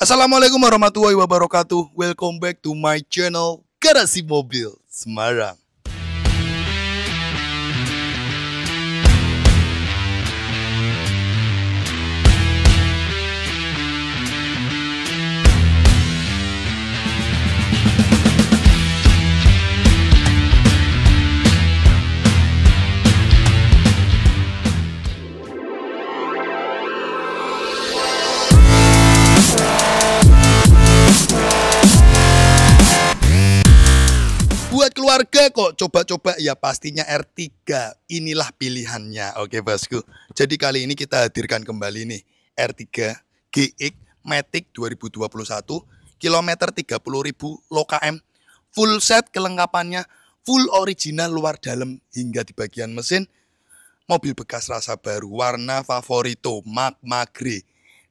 Assalamualaikum warahmatullahi wabarakatuh. Welcome back to my channel Garasi Mobil Semarang. Buat keluarga kok coba-coba ya pastinya R3. Inilah pilihannya. Oke bosku. Jadi kali ini kita hadirkan kembali nih R3 GX Matic 2021 kilometer 30.000 low km. Full set kelengkapannya, full original luar dalam hingga di bagian mesin. Mobil bekas rasa baru, warna favorito, magma grey.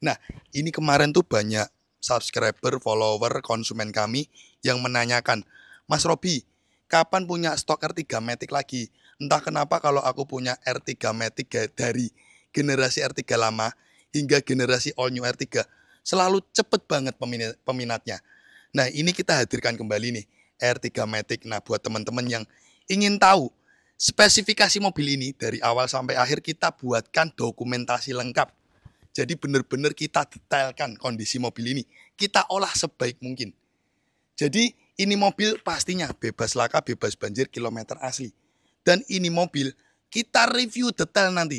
Nah, ini kemarin tuh banyak subscriber, follower, konsumen kami yang menanyakan, Mas Robi, kapan punya stok R3 Matic lagi? Entah kenapa kalau aku punya R3 Matic dari generasi R3 lama hingga generasi all new R3, selalu cepet banget peminatnya. Nah, ini kita hadirkan kembali nih R3 Matic. Nah, buat teman-teman yang ingin tahu spesifikasi mobil ini dari awal sampai akhir, kita buatkan dokumentasi lengkap. Jadi benar-benar kita detailkan kondisi mobil ini. Kita olah sebaik mungkin. Jadi ini mobil pastinya bebas laka, bebas banjir, kilometer asli. Dan ini mobil kita review detail nanti.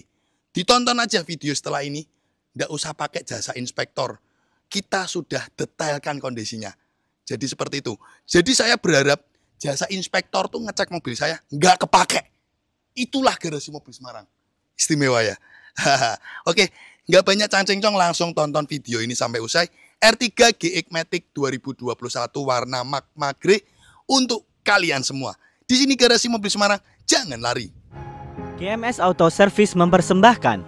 Ditonton aja video setelah ini. Nggak usah pakai jasa inspektor. Kita sudah detailkan kondisinya. Jadi seperti itu. Jadi saya berharap jasa inspektor tuh ngecek mobil saya nggak kepake. Itulah Garasi Mobil Semarang. Istimewa ya. Oke, nggak banyak cancing-cong, langsung tonton video ini sampai usai. R3 GX Matic 2021 warna magma grey untuk kalian semua. Di sini Garasi Mobil Semarang, jangan lari. GMS Auto Service mempersembahkan.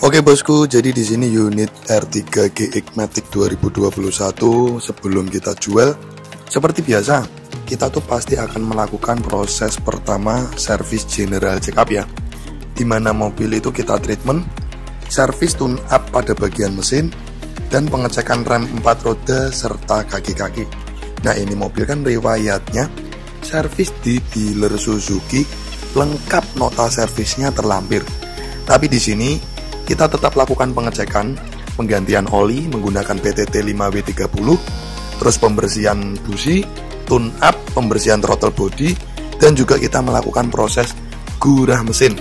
Oke bosku, jadi di sini unit R3 GX Matic 2021 sebelum kita jual, seperti biasa, kita tuh pasti akan melakukan proses pertama servis general check up ya. Dimana mobil itu kita treatment, servis tune up pada bagian mesin, dan pengecekan rem 4 roda serta kaki-kaki. Nah ini mobil kan riwayatnya servis di dealer Suzuki, lengkap nota servisnya terlampir. Tapi di sini kita tetap lakukan pengecekan, penggantian oli menggunakan PTT 5W30, terus pembersihan busi, tune up, pembersihan throttle body, dan juga kita melakukan proses gurah mesin.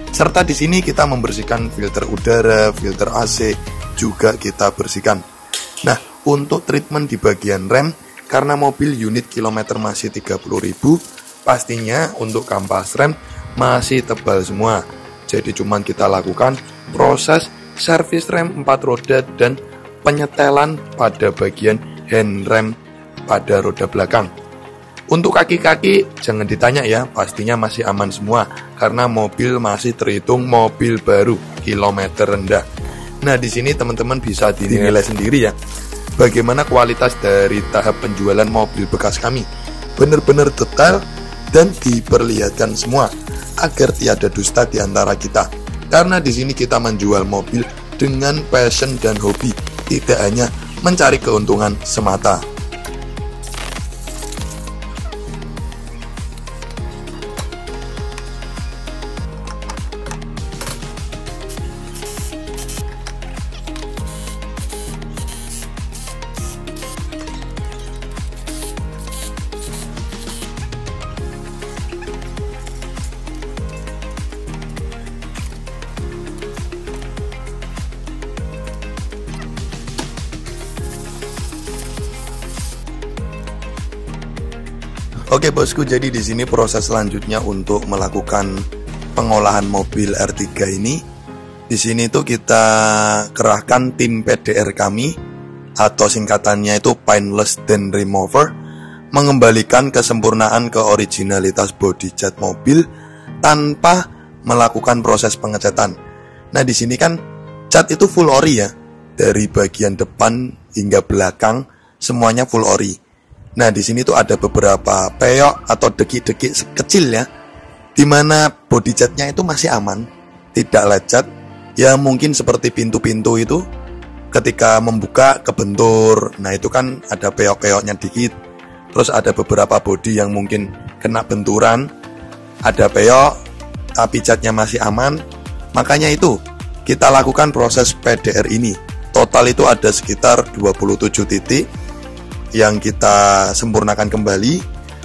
Serta di sini kita membersihkan filter udara, filter AC juga kita bersihkan. Nah, untuk treatment di bagian rem, karena mobil unit kilometer masih 30.000, pastinya untuk kampas rem masih tebal semua. Jadi cuman kita lakukan proses servis rem 4 roda dan penyetelan pada bagian handrem pada roda belakang. Untuk kaki-kaki jangan ditanya ya, pastinya masih aman semua karena mobil masih terhitung mobil baru, kilometer rendah. Nah, di sini teman-teman bisa dinilai sendiri ya, bagaimana kualitas dari tahap penjualan mobil bekas kami. Benar-benar detail dan diperlihatkan semua agar tiada dusta di antara kita. Karena di sini kita menjual mobil dengan passion dan hobi, tidak hanya mencari keuntungan semata. Oke bosku, jadi di sini proses selanjutnya untuk melakukan pengolahan mobil R3 ini. Di sini tuh kita kerahkan tim PDR kami, atau singkatannya itu Paintless Dent Remover, mengembalikan kesempurnaan ke originalitas body cat mobil tanpa melakukan proses pengecatan. Nah di sini kan cat itu full ori ya, dari bagian depan hingga belakang semuanya full ori. Nah, di sini tuh ada beberapa peyok atau dekik-dekik kecil ya, dimana body catnya itu masih aman, tidak lecet. Ya mungkin seperti pintu-pintu itu ketika membuka kebentur, nah itu kan ada peok-peoknya dikit. Terus ada beberapa body yang mungkin kena benturan, ada peok tapi catnya masih aman. Makanya itu kita lakukan proses PDR ini. Total itu ada sekitar 27 titik yang kita sempurnakan kembali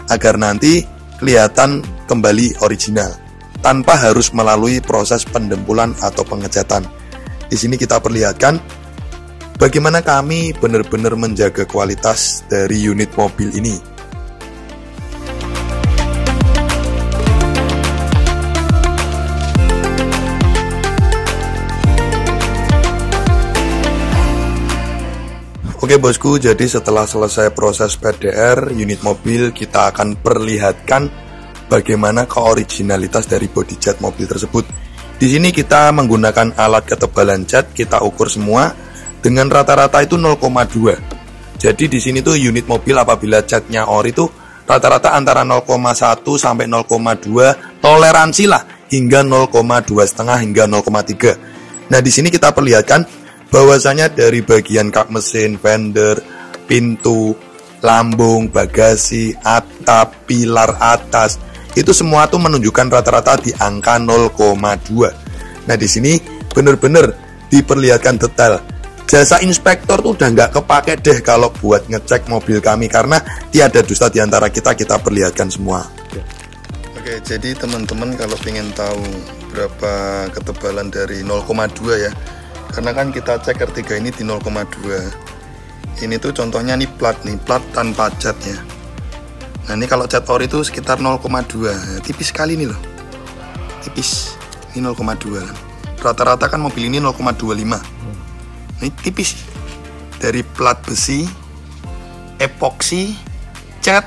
agar nanti kelihatan kembali original tanpa harus melalui proses pendempulan atau pengecatan. Di sini kita perlihatkan bagaimana kami benar-benar menjaga kualitas dari unit mobil ini. Oke bosku, jadi setelah selesai proses PDR unit mobil, kita akan perlihatkan bagaimana keoriginalitas dari body cat mobil tersebut. Di sini kita menggunakan alat ketebalan cat, kita ukur semua dengan rata-rata itu 0,2. Jadi di sini tuh unit mobil apabila catnya ori itu rata-rata antara 0,1 sampai 0,2, toleransi lah hingga 0,2,5 hingga 0,3. Nah di sini kita perlihatkan bahwasanya dari bagian kap mesin, fender, pintu, lambung, bagasi, atap, pilar atas, itu semua tuh menunjukkan rata-rata di angka 0,2. Nah di sini benar-benar diperlihatkan detail. Jasa inspektor tuh udah nggak kepake deh kalau buat ngecek mobil kami, karena tiada dusta di antara kita perlihatkan semua. Oke, jadi teman-teman kalau ingin tahu berapa ketebalan dari 0,2 ya, karena kan kita cek R3 ini di 0,2. Ini tuh contohnya nih plat tanpa cat ya. Nah ini kalau cat ori itu sekitar 0,2. Tipis sekali nih loh, tipis. Ini 0,2 kan. Rata-rata kan mobil ini 0,25. Ini tipis. Dari plat besi, epoksi, cat,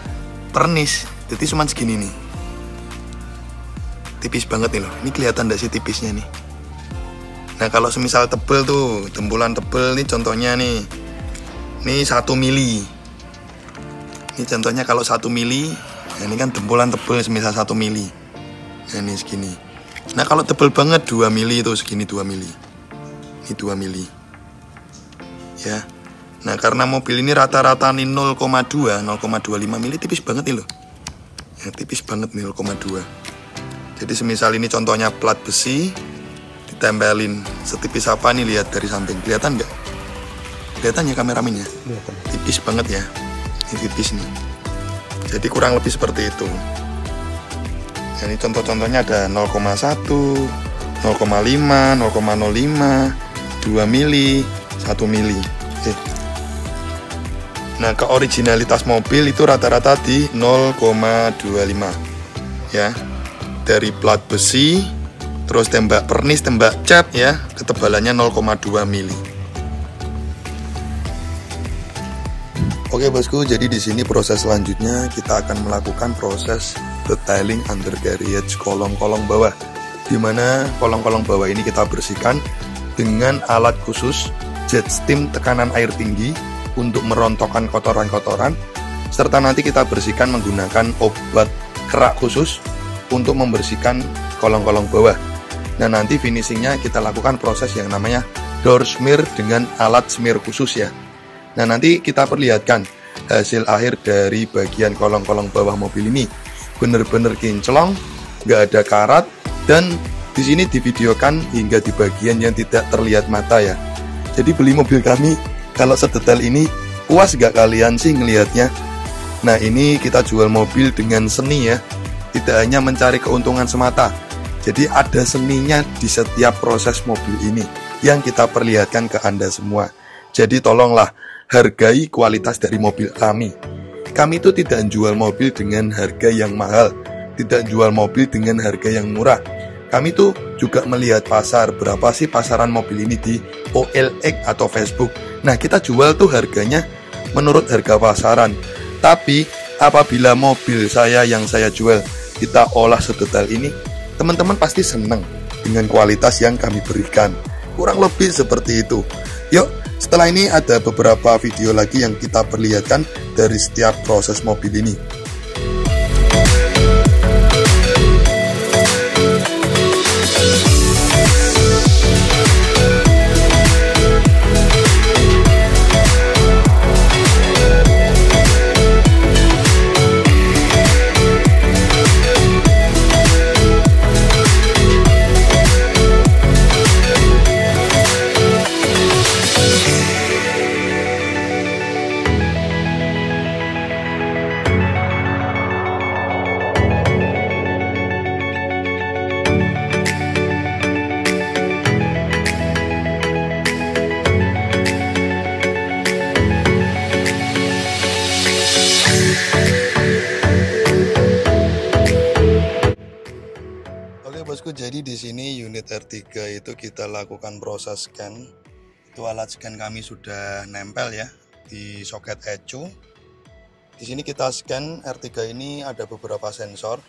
pernis, jadi cuma segini nih. Tipis banget nih loh. Ini kelihatan gak sih tipisnya nih? Nah kalau semisal tebel tuh, tembulan tebel nih contohnya nih, ini 1 mili. Ini contohnya kalau 1 mili, nah ini kan tembulan tebel semisal 1 mili. Nah ini segini. Nah kalau tebel banget 2 mili itu segini 2 mili. Ini 2 mili. Ya. Nah karena mobil ini rata-rata nih 0,2, 0,25 mili, tipis banget nih loh. Ya, tipis banget nih 0,2. Jadi semisal ini contohnya plat besi, ditempelin setipis apa nih, lihat dari samping, kelihatan nggak? Kelihatan ya kameramen ya? Kelihatan. Tipis banget ya, ini tipis nih. Jadi kurang lebih seperti itu. Ini contoh-contohnya ada 0,1, 0,5, 0,05, 2 mili, 1 mili. Nah keoriginalitas mobil itu rata-rata di 0,25 ya. Dari plat besi, terus tembak pernis, tembak cat ya, ketebalannya 0,2 mili. Oke bosku, jadi di sini proses selanjutnya kita akan melakukan proses detailing undercarriage kolong-kolong bawah, di mana kolong-kolong bawah ini kita bersihkan dengan alat khusus jet steam tekanan air tinggi untuk merontokkan kotoran-kotoran, serta nanti kita bersihkan menggunakan obat kerak khusus untuk membersihkan kolong-kolong bawah. Nah nanti finishingnya kita lakukan proses yang namanya door smear dengan alat smear khusus ya. Nah nanti kita perlihatkan hasil akhir dari bagian kolong-kolong bawah mobil ini. Bener-bener kinclong, nggak ada karat, dan di sini divideokan hingga di bagian yang tidak terlihat mata ya. Jadi beli mobil kami kalau sedetail ini, puas gak kalian sih ngelihatnya? Nah ini kita jual mobil dengan seni ya, tidak hanya mencari keuntungan semata. Jadi ada seninya di setiap proses mobil ini yang kita perlihatkan ke Anda semua. Jadi tolonglah hargai kualitas dari mobil kami. Kami itu tidak jual mobil dengan harga yang mahal, tidak jual mobil dengan harga yang murah. Kami tuh juga melihat pasar, berapa sih pasaran mobil ini di OLX atau Facebook. Nah kita jual tuh harganya menurut harga pasaran. Tapi apabila mobil saya yang saya jual kita olah sedetail ini, teman-teman pasti senang dengan kualitas yang kami berikan. Kurang lebih seperti itu. Yuk, setelah ini ada beberapa video lagi yang kita perlihatkan dari setiap proses mobil ini. Oke bosku, jadi di sini unit R3 itu kita lakukan proses scan. Itu alat scan kami sudah nempel ya di soket ECU. Di sini kita scan R3 ini ada beberapa sensor,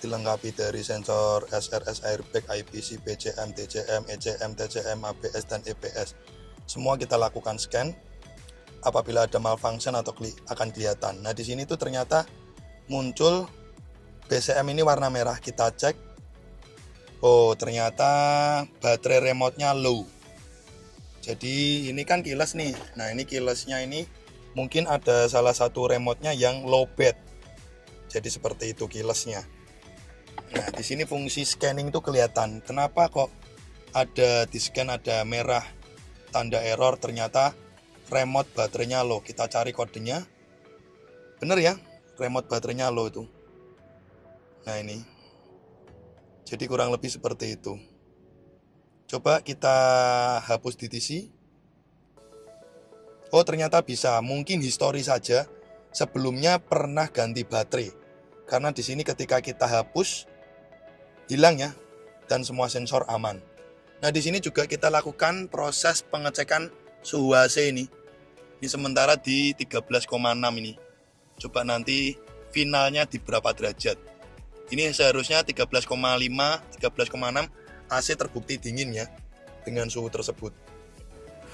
dilengkapi dari sensor SRS airbag, IPC, PCM, TCM, ECM, TCM, ABS dan EBS. Semua kita lakukan scan. Apabila ada malfunction atau akan kelihatan. Nah di sini tuh ternyata muncul BCM ini warna merah. Kita cek, oh ternyata baterai remote-nya low. Jadi ini kan kiles nih. Nah ini kilesnya ini mungkin ada salah satu remote-nya yang low bed. Jadi seperti itu kilesnya. Nah di sini fungsi scanning tuh kelihatan. Kenapa kok ada di scan ada merah tanda error? Ternyata remote baterainya low. Kita cari kodenya. Bener ya, remote baterainya low itu. Nah ini. Jadi kurang lebih seperti itu. Coba kita hapus DTC. Oh ternyata bisa. Mungkin histori saja. Sebelumnya pernah ganti baterai. Karena di sini ketika kita hapus, hilang ya. Dan semua sensor aman. Nah di sini juga kita lakukan proses pengecekan suhu AC ini. Ini sementara di 13,6 ini. Coba nanti finalnya di berapa derajat. Ini seharusnya 13,5, 13,6 AC terbukti dingin ya dengan suhu tersebut.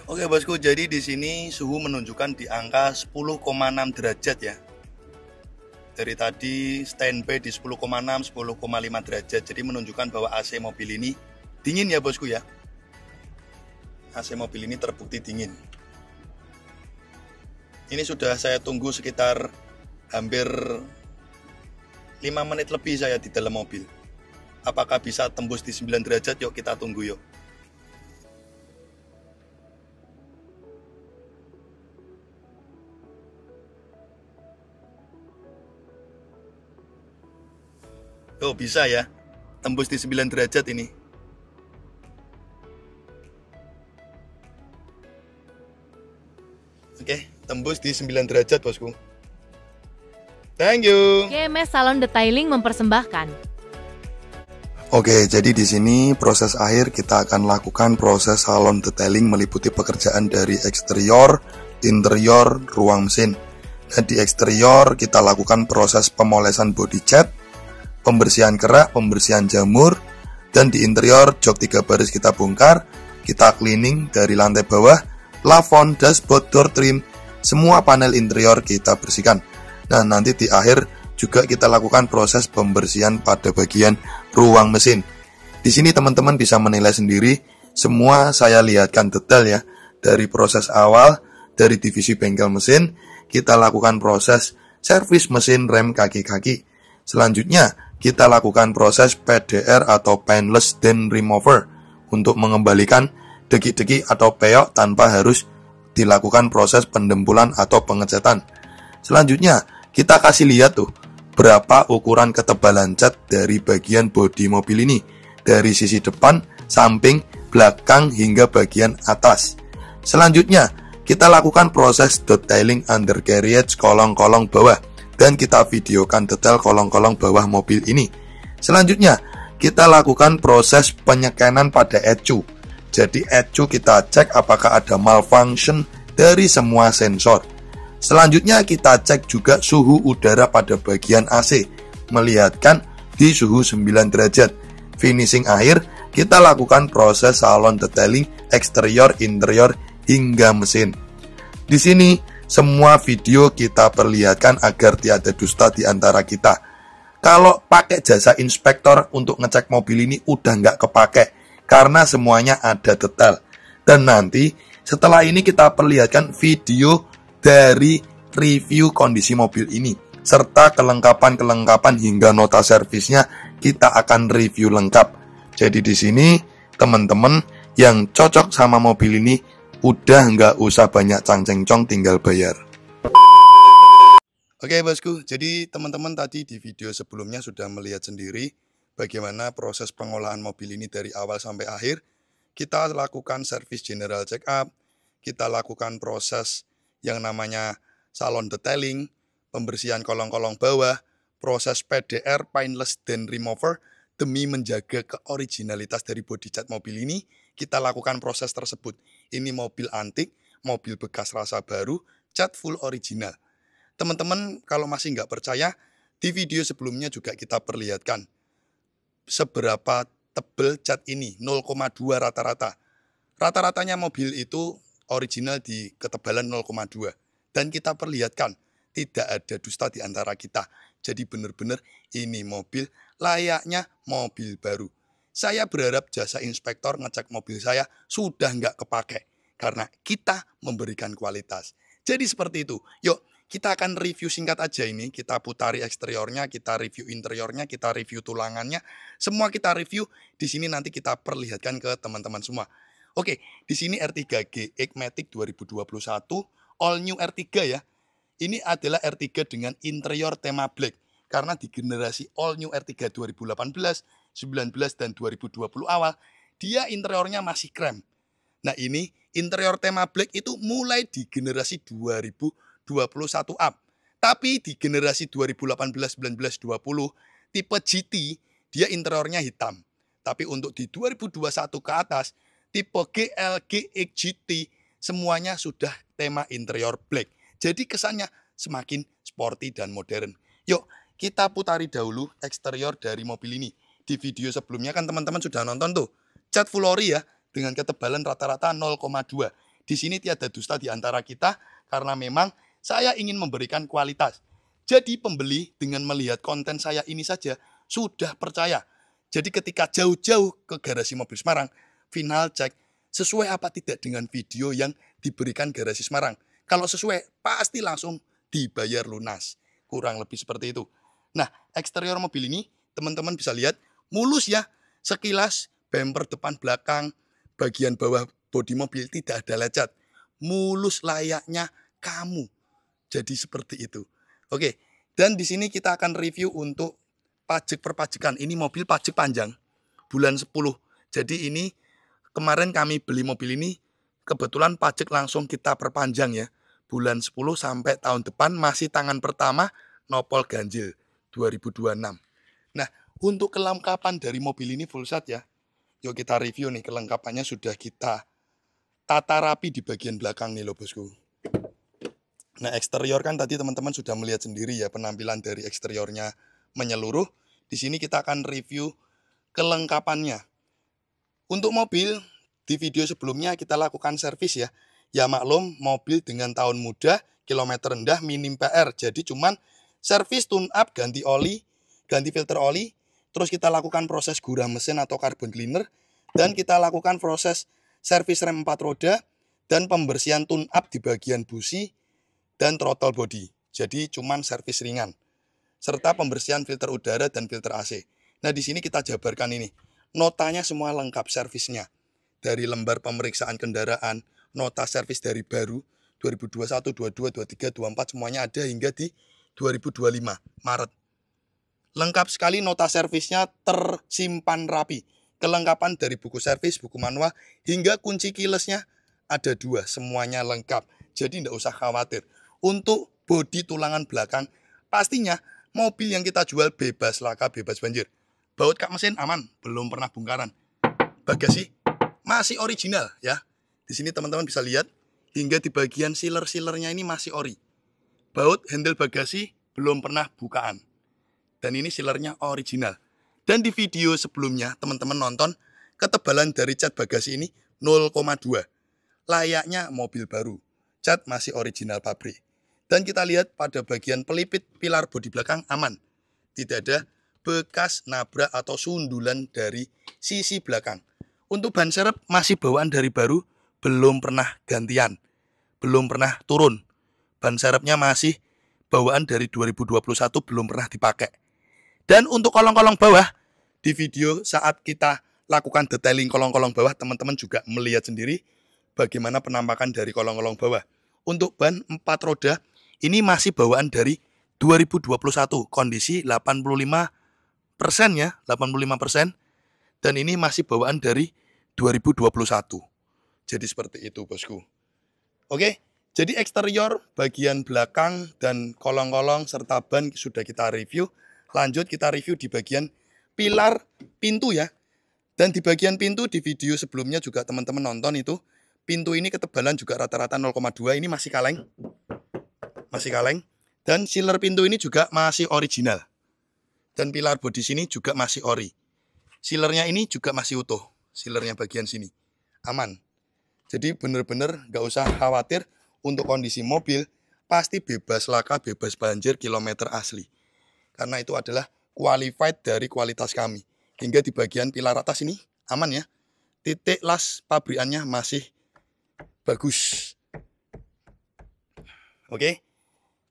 Oke bosku, jadi di sini suhu menunjukkan di angka 10,6 derajat ya. Dari tadi standby di 10,6, 10,5 derajat. Jadi menunjukkan bahwa AC mobil ini dingin ya bosku ya. AC mobil ini terbukti dingin. Ini sudah saya tunggu sekitar hampir 5 menit lebih saya di dalam mobil. Apakah bisa tembus di 9 derajat? Yuk kita tunggu yuk. Oh bisa ya, tembus di 9 derajat ini. Oke, tembus di 9 derajat bosku. Thank you. GMS Salon Detailing mempersembahkan. Oke, jadi di sini proses akhir kita akan lakukan proses salon detailing meliputi pekerjaan dari eksterior, interior, ruang mesin. Nah, di eksterior kita lakukan proses pemolesan body cat, pembersihan kerak, pembersihan jamur, dan di interior jok 3 baris kita bongkar, kita cleaning dari lantai bawah, plafon, dashboard, door trim, semua panel interior kita bersihkan. Nah, nanti di akhir juga kita lakukan proses pembersihan pada bagian ruang mesin. Di sini teman-teman bisa menilai sendiri, semua saya lihatkan detail ya. Dari proses awal, dari divisi bengkel mesin, kita lakukan proses servis mesin rem kaki-kaki. Selanjutnya, kita lakukan proses PDR atau paintless dent remover untuk mengembalikan degi-degi atau peyok tanpa harus dilakukan proses pendempulan atau pengecatan. Selanjutnya, kita kasih lihat tuh berapa ukuran ketebalan cat dari bagian bodi mobil ini, dari sisi depan, samping, belakang hingga bagian atas. Selanjutnya, kita lakukan proses detailing undercarriage kolong-kolong bawah dan kita videokan detail kolong-kolong bawah mobil ini. Selanjutnya, kita lakukan proses penyekanan pada ECU. Jadi ECU kita cek apakah ada malfunction dari semua sensor. Selanjutnya kita cek juga suhu udara pada bagian AC, melihatkan di suhu 9 derajat. Finishing akhir, kita lakukan proses salon detailing eksterior, interior, hingga mesin. Di sini, semua video kita perlihatkan agar tiada dusta di antara kita. Kalau pakai jasa inspektor untuk ngecek mobil ini udah nggak kepake, karena semuanya ada detail. Dan nanti, setelah ini kita perlihatkan video dari review kondisi mobil ini serta kelengkapan-kelengkapan hingga nota servisnya kita akan review lengkap. Jadi di sini teman-teman yang cocok sama mobil ini udah nggak usah banyak cang-cengcong, tinggal bayar. Oke bosku, jadi teman-teman tadi di video sebelumnya sudah melihat sendiri bagaimana proses pengolahan mobil ini dari awal sampai akhir. Kita lakukan service general check up, kita lakukan proses yang namanya salon detailing, pembersihan kolong-kolong bawah, proses PDR, paintless dent remover, Demi menjaga keoriginalitas dari bodi cat mobil ini, kita lakukan proses tersebut. Ini mobil antik, mobil bekas rasa baru, cat full original. Teman-teman kalau masih nggak percaya, di video sebelumnya juga kita perlihatkan seberapa tebal cat ini, 0,2 rata-rata. Rata-ratanya mobil itu original di ketebalan 0,2. Dan kita perlihatkan, tidak ada dusta di antara kita. Jadi benar-benar ini mobil layaknya mobil baru. Saya berharap jasa inspektor ngecek mobil saya sudah nggak kepake. Karena kita memberikan kualitas. Jadi seperti itu. Yuk, kita akan review singkat aja ini. Kita putari eksteriornya, kita review interiornya, kita review tulangannya. Semua kita review. Di sini nanti kita perlihatkan ke teman-teman semua. Oke, di sini R3 GX Matic 2021, all new R3 ya. Ini adalah R3 dengan interior tema black. Karena di generasi all new R3 2018, 19, dan 2020 awal, dia interiornya masih krem. Nah ini interior tema black itu mulai di generasi 2021 up. Tapi di generasi 2018, 19, 20, tipe GT, dia interiornya hitam. Tapi untuk di 2021 ke atas, tipe GL, GX, GT, semuanya sudah tema interior black. Jadi kesannya semakin sporty dan modern. Yuk, kita putari dahulu eksterior dari mobil ini. Di video sebelumnya kan teman-teman sudah nonton tuh. Cat full ori ya, dengan ketebalan rata-rata 0,2. Di sini tiada dusta di antara kita, karena memang saya ingin memberikan kualitas. Jadi pembeli dengan melihat konten saya ini saja, sudah percaya. Jadi ketika jauh-jauh ke garasi mobil Semarang, final cek sesuai apa tidak dengan video yang diberikan garasi Semarang. Kalau sesuai, pasti langsung dibayar lunas. Kurang lebih seperti itu. Nah, eksterior mobil ini, teman-teman bisa lihat, mulus ya. Sekilas, bumper depan belakang, bagian bawah bodi mobil tidak ada lecet. Mulus layaknya kamu. Jadi seperti itu. Oke, dan di sini kita akan review untuk pajak perpajakan. Ini mobil pajak panjang, bulan 10. Jadi ini kemarin kami beli mobil ini, kebetulan pajak langsung kita perpanjang ya. Bulan 10 sampai tahun depan masih tangan pertama nopol ganjil 2026. Nah, untuk kelengkapan dari mobil ini full set ya. Yuk kita review nih, kelengkapannya sudah kita tata rapi di bagian belakang nih loh bosku. Nah, eksterior kan tadi teman-teman sudah melihat sendiri ya penampilan dari eksteriornya menyeluruh. Di sini kita akan review kelengkapannya. Untuk mobil, di video sebelumnya kita lakukan servis ya. Ya maklum, mobil dengan tahun muda, kilometer rendah, minim PR. Jadi cuman servis tune up, ganti oli, ganti filter oli. Terus kita lakukan proses gurah mesin atau carbon cleaner. Dan kita lakukan proses servis rem 4 roda. Dan pembersihan tune up di bagian busi dan throttle body. Jadi cuman servis ringan. Serta pembersihan filter udara dan filter AC. Nah di sini kita jabarkan ini. Notanya semua lengkap servisnya. Dari lembar pemeriksaan kendaraan, nota servis dari baru 2021, 22, 23, 24 semuanya ada hingga di 2025 Maret. Lengkap sekali, nota servisnya tersimpan rapi. Kelengkapan dari buku servis, buku manual hingga kunci keylessnya ada 2, semuanya lengkap. Jadi tidak usah khawatir. Untuk bodi tulangan belakang, pastinya mobil yang kita jual bebas laka, bebas banjir. Baut kap mesin aman, belum pernah bongkaran. Bagasi masih original ya. Di sini teman-teman bisa lihat, hingga di bagian sealer-sealernya ini masih ori. Baut handle bagasi belum pernah bukaan. Dan ini sealernya original. Dan di video sebelumnya, teman-teman nonton, ketebalan dari cat bagasi ini 0,2. Layaknya mobil baru. Cat masih original pabrik. Dan kita lihat pada bagian pelipit pilar bodi belakang aman. Tidak ada bekas nabrak atau sundulan dari sisi belakang. Untuk ban serep masih bawaan dari baru, belum pernah gantian, belum pernah turun. Ban serepnya masih bawaan dari 2021, belum pernah dipakai. Dan untuk kolong-kolong bawah, di video saat kita lakukan detailing kolong-kolong bawah, teman-teman juga melihat sendiri bagaimana penampakan dari kolong-kolong bawah. Untuk ban 4 roda, ini masih bawaan dari 2021, kondisi 85% ya, 85%. Dan ini masih bawaan dari 2021. Jadi seperti itu bosku. Oke, jadi eksterior, bagian belakang, dan kolong-kolong serta ban sudah kita review. Lanjut kita review di bagian pilar pintu ya. Dan di bagian pintu di video sebelumnya juga teman-teman nonton itu, pintu ini ketebalan juga rata-rata 0,2, ini masih kaleng. Masih kaleng. Dan sealer pintu ini juga masih original. Dan pilar bodi sini juga masih ori. Sealernya ini juga masih utuh. Sealernya bagian sini. Aman. Jadi bener-bener gak usah khawatir untuk kondisi mobil. Pasti bebas laka, bebas banjir, kilometer asli. Karena itu adalah qualified dari kualitas kami. Hingga di bagian pilar atas ini aman ya. Titik las pabrikannya masih bagus. Oke.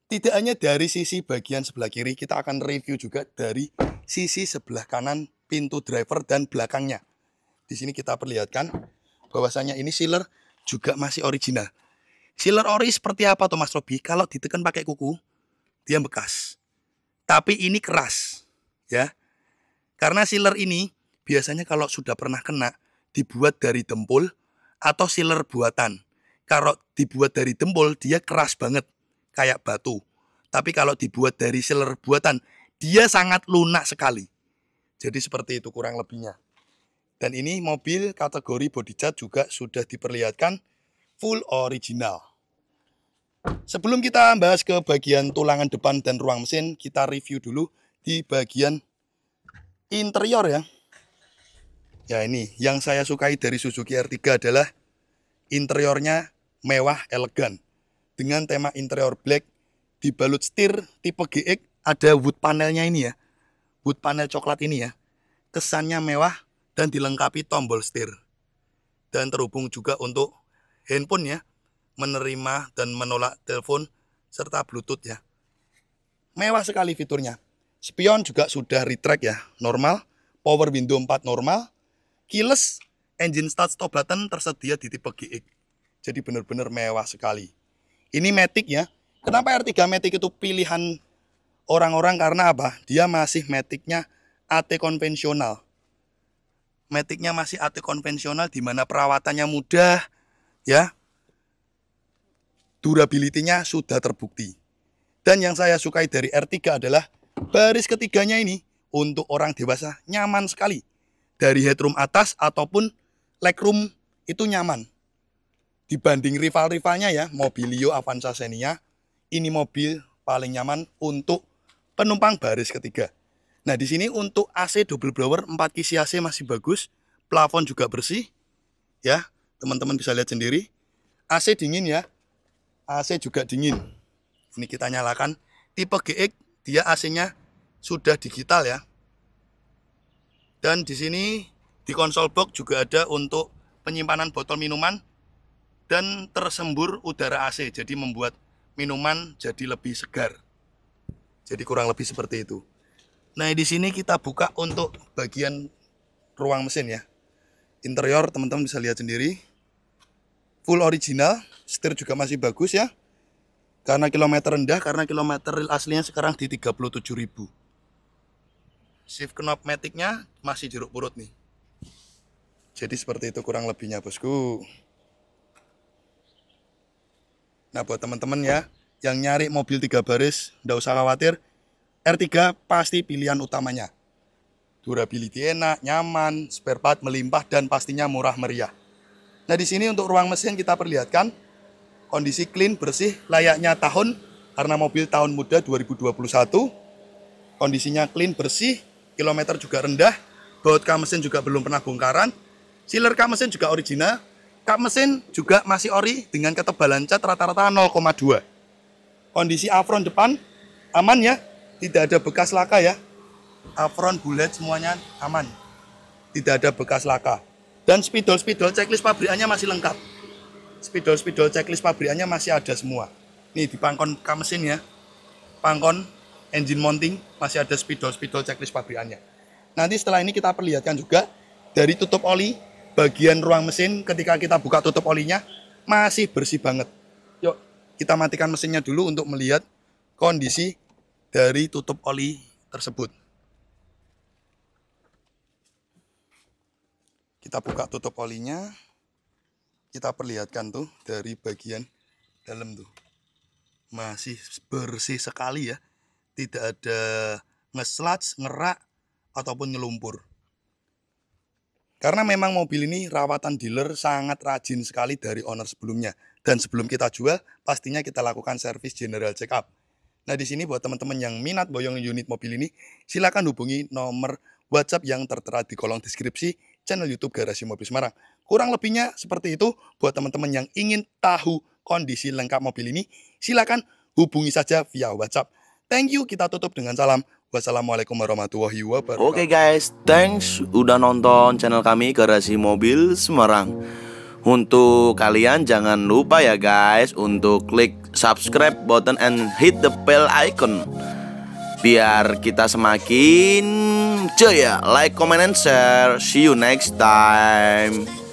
Tidak hanya dari sisi bagian sebelah kiri, kita akan review juga dari sisi sebelah kanan pintu driver dan belakangnya. Di sini kita perlihatkan bahwasanya ini sealer juga masih original. Sealer ori seperti apa tuh Mas Robi? Kalau ditekan pakai kuku, dia bekas. Tapi ini keras, ya. Karena sealer ini biasanya kalau sudah pernah kena dibuat dari dempul atau sealer buatan. Kalau dibuat dari dempul dia keras banget kayak batu. Tapi kalau dibuat dari sealer buatan dia sangat lunak sekali. Jadi seperti itu kurang lebihnya. Dan ini mobil kategori body cat juga sudah diperlihatkan full original. Sebelum kita bahas ke bagian tulangan depan dan ruang mesin, kita review dulu di bagian interior ya. Ya ini, yang saya sukai dari Suzuki R3 adalah interiornya mewah, elegan. Dengan tema interior black, dibalut setir tipe GX, ada wood panelnya ini ya. Wood panel coklat ini ya. Kesannya mewah dan dilengkapi tombol setir. Dan terhubung juga untuk handphone ya. Menerima dan menolak telepon serta Bluetooth ya. Mewah sekali fiturnya. Spion juga sudah retract ya, normal. Power window 4 normal. Keyless, engine start stop button tersedia di tipe GX. Jadi benar-benar mewah sekali. Ini Matic ya. Kenapa R3 Matic itu pilihan orang-orang? Karena apa? Dia masih Matic-nya AT konvensional. Matic-nya masih AT konvensional di mana perawatannya mudah ya. Durability-nya sudah terbukti. Dan yang saya sukai dari R3 adalah baris ketiganya ini untuk orang dewasa nyaman sekali. Dari headroom atas ataupun legroom itu nyaman. Dibanding rival-rivalnya ya, Mobilio, Avanza, Xenia, ini mobil paling nyaman untuk penumpang baris ketiga. Nah di sini untuk AC double blower 4 kisi AC masih bagus, plafon juga bersih, ya teman-teman bisa lihat sendiri. AC dingin ya. AC juga dingin. Ini kita nyalakan. Tipe GX dia AC-nya sudah digital ya. Dan di sini di konsol box juga ada untuk penyimpanan botol minuman dan tersembur udara AC. Jadi membuat minuman jadi lebih segar. Jadi kurang lebih seperti itu. Nah di sini kita buka untuk bagian ruang mesin ya. Interior teman-teman bisa lihat sendiri. Full original, setir juga masih bagus ya. Karena kilometer rendah, karena kilometer real aslinya sekarang di 37.000. Shift knob matic-nya masih jeruk purut nih. Jadi seperti itu kurang lebihnya bosku. Nah buat teman-teman ya, yang nyari mobil 3 baris, nggak usah khawatir. R3 pasti pilihan utamanya. Durability enak, nyaman, spare part melimpah, dan pastinya murah meriah. Nah di sini untuk ruang mesin kita perlihatkan kondisi clean, bersih, layaknya tahun karena mobil tahun muda 2021. Kondisinya clean, bersih, kilometer juga rendah, baut kap mesin juga belum pernah bongkaran, sealer kap mesin juga original, kap mesin juga masih ori dengan ketebalan cat rata-rata 0,2. Kondisi apron depan aman ya, tidak ada bekas laka ya. Apron bullet semuanya aman, tidak ada bekas laka. Dan spidol checklist pabrikannya masih lengkap. Spidol checklist pabrikannya masih ada semua. Nih di pangkon kap mesin ya. Pangkon engine mounting masih ada spidol checklist pabrikannya. Nanti setelah ini kita perlihatkan juga dari tutup oli bagian ruang mesin ketika kita buka tutup olinya masih bersih banget. Yuk kita matikan mesinnya dulu untuk melihat kondisi dari tutup oli tersebut. Kita buka tutup olinya, kita perlihatkan tuh dari bagian dalam tuh. Masih bersih sekali ya. Tidak ada ngeslats, ngerak, ataupun nyelumpur. Karena memang mobil ini rawatan dealer sangat rajin sekali dari owner sebelumnya. Dan sebelum kita jual, pastinya kita lakukan servis general check up. Nah, di sini buat teman-teman yang minat boyong unit mobil ini, silakan hubungi nomor WhatsApp yang tertera di kolom deskripsi channel YouTube Garasi Mobil Semarang. Kurang lebihnya seperti itu. Buat teman-teman yang ingin tahu kondisi lengkap mobil ini, silakan hubungi saja via WhatsApp. Thank you, kita tutup dengan salam. Wassalamualaikum warahmatullahi wabarakatuh. Oke guys, thanks udah nonton channel kami Garasi Mobil Semarang. Untuk kalian jangan lupa ya guys untuk klik subscribe button and hit the bell icon biar kita semakin jaya. Like, comment, and share. See you next time.